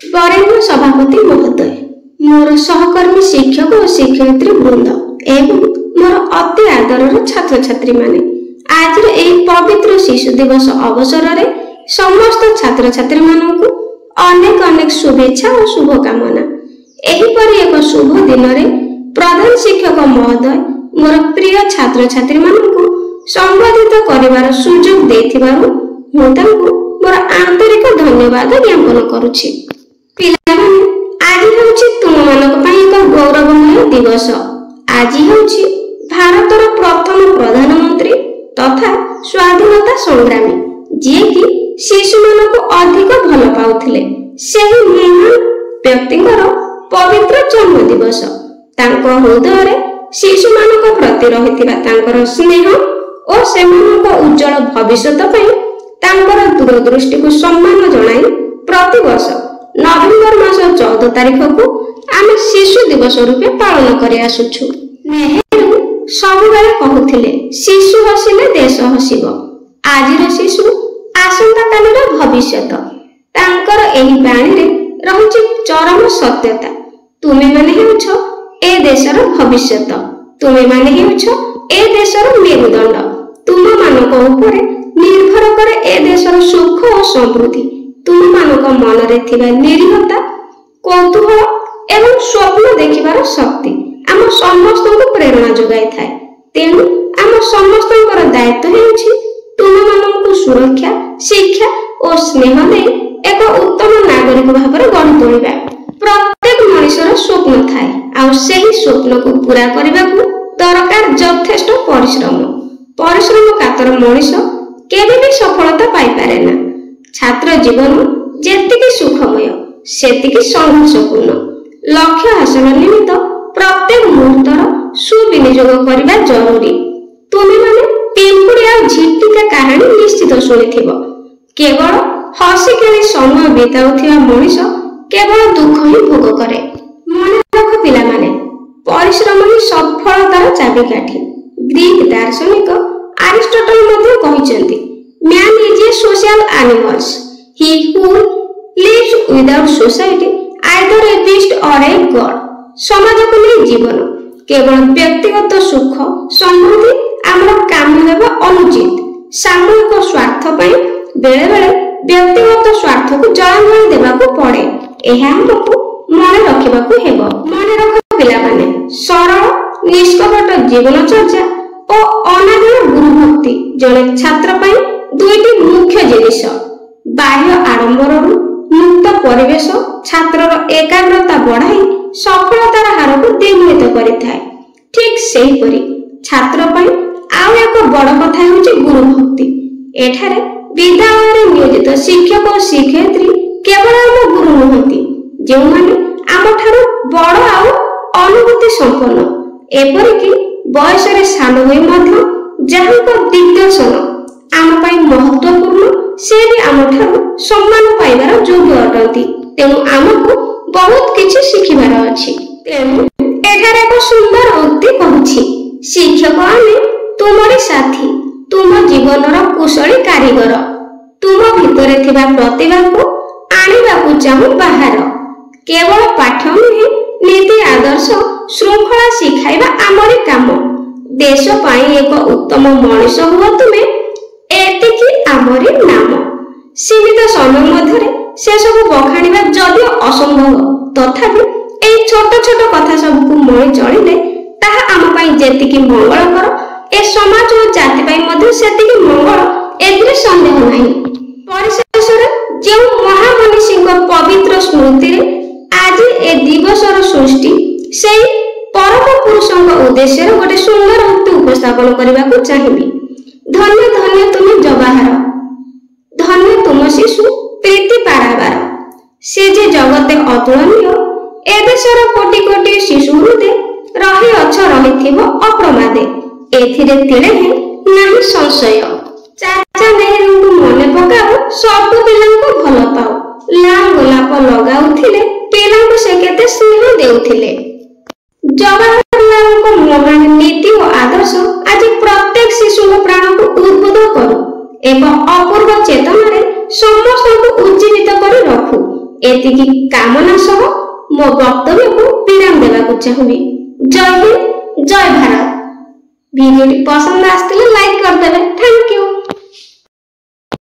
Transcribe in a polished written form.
बरेण्य सभापति महोदय, मोर सहकर्मी शिक्षक और शिक्षयित्री वृंद एवं मोर अति आदरर छात्र छात्री माने आज पवित्र शिशु दिवस अवसर में समस्त छात्र छात्री मानू अनेक अनेक शुभेच्छा और शुभकामना। एहिपरि एक शुभ दिन में प्रधान शिक्षक महोदय मोर प्रिय छात्र छात्री मानू संबोधित करिवार सुजोग देथिबारु मोर आंतरिक धन्यवाद ज्ञापन करुछि। पिलामाने आज हेउछि तुमମାନଙ୍କ ପାଇଁ ଏକ गौरवमय दिवस। आज हेउछि भारतर प्रथम प्रधानमंत्री तथा स्वाधीनता संग्रामी जे कि शिशु मानक अधिक भल पाउथिले सेही महान व्यक्तिଙ୍କର पवित्र जन्म दिवस। तांको हृदय शिशु मानक प्रति रहिथिबा तांकर स्नेह और सेमानक उज्जवल भविष्यत पई तांकर दूरदृष्टि को सम्मान जणाई प्रति वर्ष नवेम्बर मास 14 तारिख को आम शिशु दिवस रूपे पालन कर आसुछु। नेहरू सबुबेले कहूथिले शिशु हसिले देश हसिब। आजिर शिशु आसंता कालर भविष्यत। तांकर एही बाणी रे रहुछि चरम सत्यता। तुमे माने हेउछ ए देशर भविष्यत। तुमे माने हेउछ ए देशर मेरुदंड। तुम मानक उपरे निर्भर करे ए देशर सुख और समृद्धि। तुम मानक मन रे थिबा निरीहता, कौतूहल एवं स्वप्न देखिबार शक्ति आम समस्त को प्रेरणा जोगाई थाए। तेणु आम समस्त दायित्व हेउछि तुम मानक सुरक्षा, शिक्षा और स्नेह दे एक उत्तम नागरिक भाव में गढ़ी तोलिबा। प्रत्येक मनुष्यर स्वप्न थाए आ सेही स्वप्न को पूरा करने को दरकार यथेष्ट परिश्रम। परिश्रम कातर मनुष्य केबे भी सफलता पाई पारे ना। छात्र जीवन जेतिकी सुखमय सेतिकी संघर्षपूर्ण। लक्ष्य हासिल निमित्त प्रत्येक मुहूर्तर सुविनियोग करबा जरूरी। तुमे माने पिंपुड़ी आ झिटिका कहानी निश्चित शुणिथिबो। केवल हसी खेली समय बिताउथिबा मनुष्य केवल दुख ही भोग करे। मन रख पिला माने परिश्रम ही सफलतार चाबिकाठी। ग्रीक दार्शनिक एरिस्टोटल मध्ये कहिसेंती Man is a social animal. He who lives without society either a beast or a god. समाज को नहीं जीवन केवल व्यक्तिगत सुख समृद्धि आमर काम हेबा अनुचित। सामूहिक स्वार्थ पई बेले बेले व्यक्तिगत स्वार्थ को जलांजलि देबाको पड़े। एहा हमको मन रखिबाको हेबो। मन रख पिला माने सरल निष्कपट जीवन चर्चा और अनादर गुरु भक्ति जने छात्र पई दुईटी मुख्य जिनिस। बाह्य आडंबर मुक्त परिवेश छात्रर एकाग्रता बढ़ाई सफलतार हार को द्विगुणित करिथाए। ठीक सेहीपरि छात्र पई आउ एक बड़ कथा हेउछि गुरु भक्ति। एठारे विद्यालय रे नियोजित शिक्षक और शिक्षयित्री केवल आम गुरु नहंती जे माने आम ठारू बड़ आउ अनुभूति संपन्न। एपरिकी बयस रे सान होई मध्य जाहाको दिग्दर्शन आम पाई महत्वपूर्ण से भी आम ठारू सम्मान पाइबार योग्य अटंती। तेणु आमको बहुत किछि शिखिबार अछि। तेणु एठारे एक सुंदर उक्ति कहूछि शिक्षक आमे तुमरी साथी, तुम जीवनर कुशली कारीगर। तुम भितरे थिबा प्रतिभा को आनिबाकु चाहू बाहर। केवल पाठ नुहे नीति आदर्श श्रृंखला शिखाइबा आमरी काम। देश पाई एक उत्तम मनुष्य हुआ तुमे एतिकी आमरी नाम। सीमित समय मध्य से सब बखाणिबा जदियो असंभव तथापि एई छोट छोट कथा सबको मणि चलिले ताहा आम पाई जेतिकी मंगलकर ए समाज और जाति पाई मध्य सेतिकी मंगल एथिरे संदेह नाही। परिशेषरे जे महामनीषीଙ୍କ पवित्र स्मृति रे आज ए दिवसर सृष्टि सेई परम पुरुषଙ୍କ उद्देश्य गोटे सुंदर उक्ति उपस्थापन करबाकू चाहिबी। धन्य धन्य तुम जवाहर, धन्य तुम शिशु प्रीति पारावार। से जे जगते अतुलनीय ए देशर कोटि कोटि शिशु हृदय रही अछ रहिथिबो अप्रमादे। एथिरे तिळे हे नाही संशय। चाचा नेहरू मने पकाओ सब पिलांको भल पाओ। लाल गोलाप लगाउथिले पिलांको से केते स्नेह देउथिले। जवाहरलाल को महान नीति और आदर्श आज प्रत्येक शिशु प्राण को उद्बुद्ध करू। एक अपूर्व चेतना रे समस्त को उज्जीवित कर रखू ଏତିକି କାମନା ସହ ମୋ ବକ୍ତବ୍ୟକୁ ବିରାମ ଦେବାକୁ ଚାହୁଁବି। ଜୟ ହିନ୍ଦ, ଜୟ ଭାରତ। ଭିଡ଼ିଓଟି ପସନ୍ଦ ଆସିଥିଲେ ଲାଇକ୍ କରିଦେବେ। Thank you.